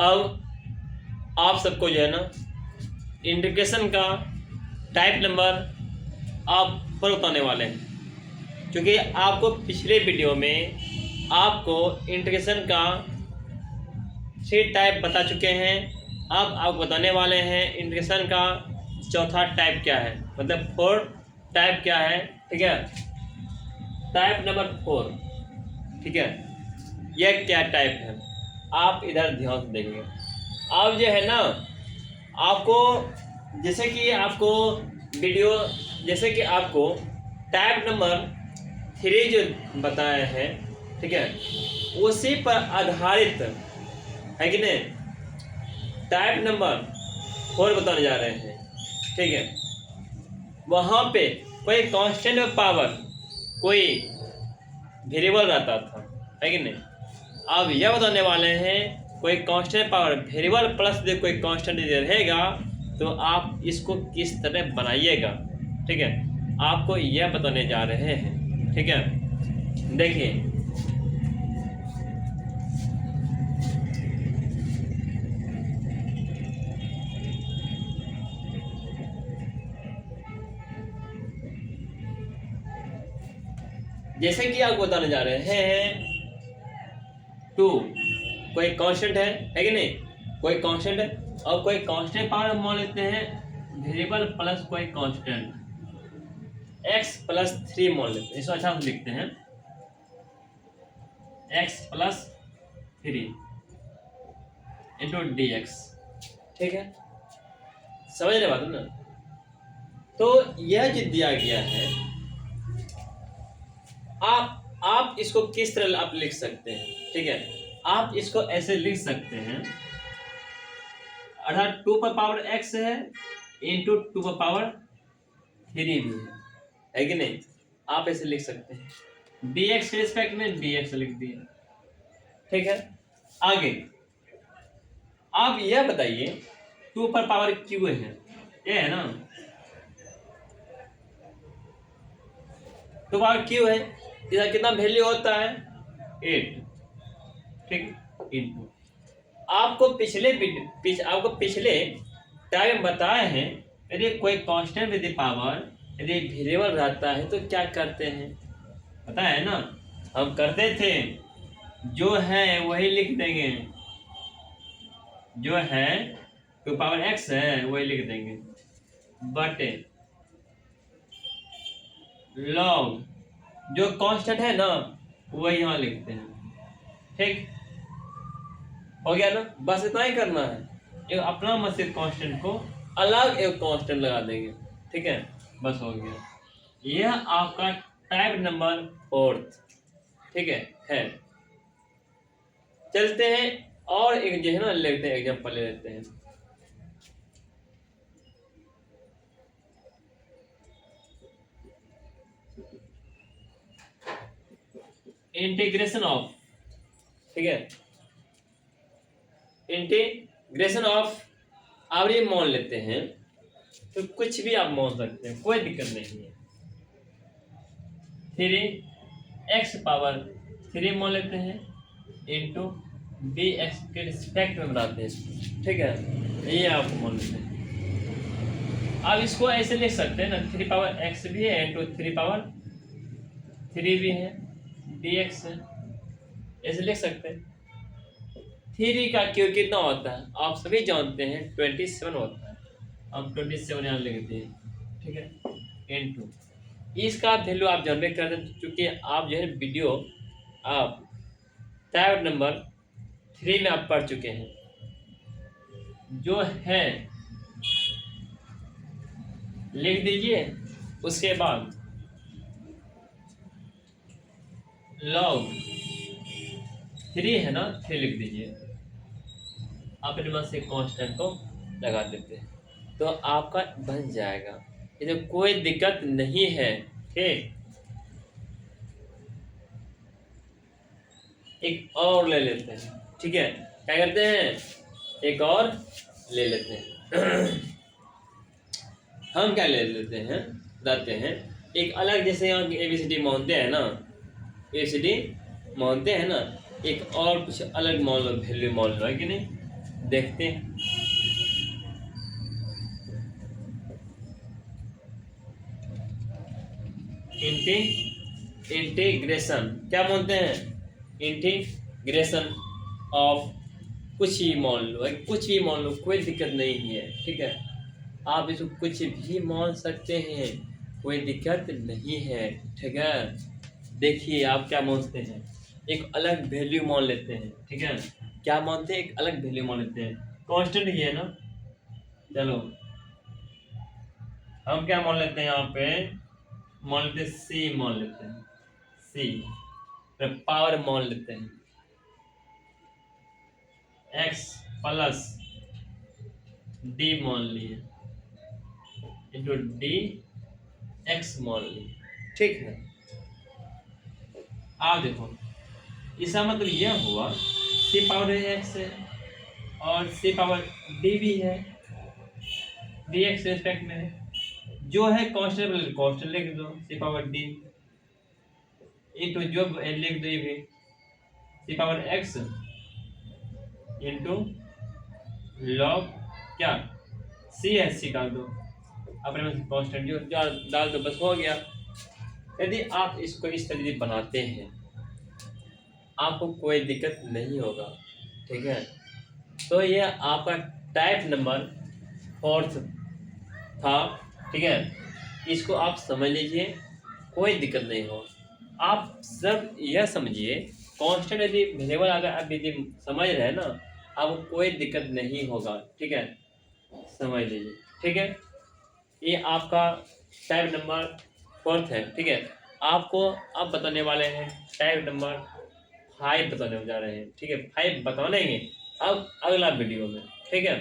अब आप सबको जो है ना इंटीग्रेशन का टाइप नंबर आप पर बताने वाले हैं, क्योंकि आपको पिछले वीडियो में आपको इंटीग्रेशन का 3 टाइप बता चुके हैं। अब आप बताने वाले हैं इंटीग्रेशन का चौथा टाइप क्या है, मतलब 4 टाइप क्या है। ठीक है, टाइप नंबर 4। ठीक है, यह क्या टाइप है, आप इधर ध्यान से देखेंगे। आप जो है ना आपको जैसे कि आपको टाइप नंबर 3 जो बताया है, ठीक है, उसी पर आधारित है कि नहीं टाइप नंबर 4 बताने जा रहे हैं। ठीक है, वहाँ पे कोई कांस्टेंट पावर, कोई वेरिएबल रहता था, है कि नहीं। अब यह बताने वाले हैं कोई कांस्टेंट पावर वेरिएबल प्लस कोई कांस्टेंट रहेगा तो आप इसको किस तरह बनाइएगा। ठीक है, आपको यह बताने जा रहे हैं। ठीक है, देखिए जैसे कि आपको बताने जा रहे हैं 2 कोई कांस्टेंट है कि नहीं, कोई कांस्टेंट है और कोई कांस्टेंट पावर मान लेते हैं वेरिएबल प्लस कोई कांस्टेंट x प्लस 3 मान लेते हैं। इसको अच्छा से लिखते हैं x प्लस 3 इंटू dx। ठीक है, समझ रहे बात ना। तो यह जो दिया गया है आप इसको किस तरह आप लिख सकते हैं। ठीक है, आप इसको ऐसे लिख सकते हैं, अर्थात 2 पर पावर x है इंटू 2 पर पावर 3 भी है कि नहीं। आप ऐसे लिख सकते हैं, dx के रिस्पेक्ट में dx लिख दिए। ठीक है, आगे आप यह बताइए 2 पर पावर q है, ये है ना 2 पावर q है, इसका कितना वैल्यू होता है 8। ठीक, इनटू आपको पिछले टाइम बताए हैं यदि कोई कांस्टेंट विद पावर यदि वेरिएबल रहता है तो क्या करते हैं, पता है ना। हम करते थे जो है वही लिख देंगे, जो है तो पावर x है वही लिख देंगे, बटे लॉग जो कांस्टेंट है ना वही यहाँ लिखते हैं। ठीक हो गया ना, बस इतना ही करना है। एक अपना मसीह कांस्टेंट को अलग एक कांस्टेंट लगा देंगे। ठीक है, बस हो गया। यह आपका टाइप नंबर 4। ठीक है। चलते हैं और एक जो है ना लेते हैं, एग्जांपल ले लेते हैं। इंटीग्रेशन ऑफ, ठीक है, इंटीग्रेशन ऑफ आप ये मान लेते हैं तो कुछ भी आप मान सकते हैं, कोई दिक्कत नहीं है। 3x पावर 3 मान लेते हैं इंटू dx के रिस्पेक्ट में बनाते हैं। ठीक है, ये आप मान लेते हैं। आप इसको ऐसे लिख सकते हैं ना 3 पावर x भी है इंटू 3 पावर 3 भी है, dx है, ऐसे लिख सकते हैं। 3 का क्यू कितना होता है आप सभी जानते हैं 27 होता है, हम 27 यहाँ लिख दिए। ठीक है, इंटू इसका वैल्यू आप जनरेट कर दें, क्योंकि आप जो है वीडियो आप टाइप नंबर 3 में आप पढ़ चुके हैं, जो है लिख दीजिए। उसके बाद लॉग 3 है ना 3 लिख दीजिए, अपने मन से कांस्टेंट को लगा देते हैं तो आपका बन जाएगा, ये तो कोई दिक्कत नहीं है। ठीक, एक और ले लेते हैं। ठीक है, क्या करते हैं एक और ले लेते हैं। हम क्या ले लेते हैं बताते हैं, एक अलग जैसे यहाँ ABCD मानते हैं ना, ABCD मानते हैं ना, एक और कुछ अलग मान लो, वैल्यू मान लो, है कि नहीं। देखते हैं। इंटीग्रेशन क्या बोलते हैं? इंटीग्रेशन ऑफ कुछ ही मान लो, कुछ भी मान लो, कोई दिक्कत नहीं है, ठीक है। आप इसको कुछ भी मान सकते हैं, कोई दिक्कत नहीं है, ठीक है। देखिए आप क्या मानते हैं, एक अलग वैल्यू मान लेते हैं, ठीक है। क्या मानते हैं? एक अलग वैल्यू मान लेते हैं, कांस्टेंट ही है ना। चलो हम क्या मान लेते हैं यहाँ पे, मान लेते हैं सी, मान लेते हैं सी, फिर पावर मान लेते हैं एक्स प्लस डी मान लिए इंटू डी एक्स मान लिए, ठीक है। आप देखो इसका मतलब यह हुआ सी पावर एक्स है और सी पावर डी भी है, डी एक्स रेस्पेक्ट में है, जो है कांस्टेंट कांस्टेंट लिख दो सी पावर डी इंटू जो लिख दो ये भी सी पावर एक्स इंटू लॉग क्या सी एस सी डाल दो अपने में कांस्टेंट जो डाल दो, बस हो गया। यदि आप इसको इस तरीके बनाते हैं आपको कोई दिक्कत नहीं होगा, ठीक है। तो यह आपका टाइप नंबर 4 था, ठीक है। इसको आप समझ लीजिए, कोई दिक्कत नहीं हो। आप सब यह समझिए कांस्टेंट यदि वेरिएबल अगर आप यदि समझ रहे हैं ना, आपको कोई दिक्कत नहीं होगा, ठीक है। समझ लीजिए, ठीक है। ये आपका टाइप नंबर 4 है, ठीक है। आपको अब बताने वाले हैं टाइप नंबर 5 बताने जा रहे हैं, ठीक है। 5 बताने अब अगला वीडियो में, ठीक है।